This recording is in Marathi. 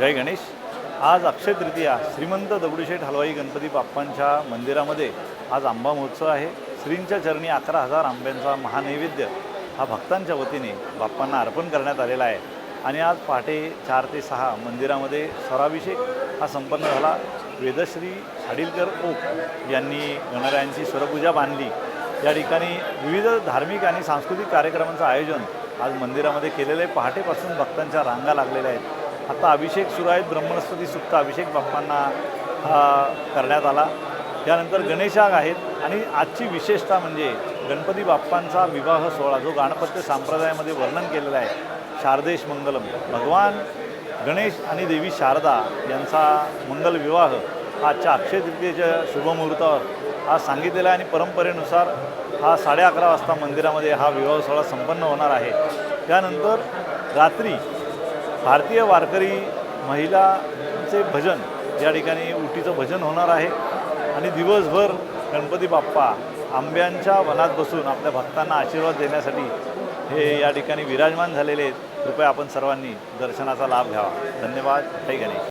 जय गणेश। आज अक्षय तृतीया श्रीमंत दगडूशेठ हलवाई गणपती बाप्पांच्या मंदिरामध्ये आज आंबा महोत्सव आहे। श्रींच्या चरणी 11,000 आंब्यांचा महानैवेद्य हा भक्तांच्या वतीने बाप्पांना अर्पण करण्यात आलेला आहे। आणि आज पहाटे 4 ते 6 मंदिरामध्ये स्वराभिषेक हा संपन्न झाला। वेदश्री हाडीलकर ओक यांनी गणरायांची स्वरपूजा बांधली। या ठिकाणी विविध धार्मिक आणि सांस्कृतिक कार्यक्रमांचं आयोजन आज मंदिरामध्ये केलेलं आहे। पहाटेपासून भक्तांच्या रांगा लागलेल्या आहेत। आता अभिषेक सुरू आहेत। ब्रह्मस्पती सुक्त अभिषेक बाप्पांना करण्यात आला। त्यानंतर गणेशाग आहेत आणि आजची विशेषता म्हणजे गणपती बाप्पांचा विवाह सोहळा जो गाणपत्य संप्रदायामध्ये वर्णन केलेला आहे। शारदेश मंगलम, भगवान गणेश आणि देवी शारदा यांचा मंगल विवाह आजच्या अक्षय तृतीयेच्या शुभमुहूर्तावर आज सांगितलेला आहे। आणि परंपरेनुसार हा 11:30 वाजता मंदिरामध्ये हा विवाह सोहळा संपन्न होणार आहे। त्यानंतर रात्री भारतीय वारकरी महिलांचे भजन या ठिकाणी उटीचं भजन होणार आहे। आणि दिवसभर गणपती बाप्पा आंब्यांच्या वनात बसून आपल्या भक्तांना आशीर्वाद देण्यासाठी हे या ठिकाणी विराजमान झालेले आहेत। कृपया आपण सर्वांनी दर्शनाचा लाभ घ्यावा। धन्यवाद। जय गणेश।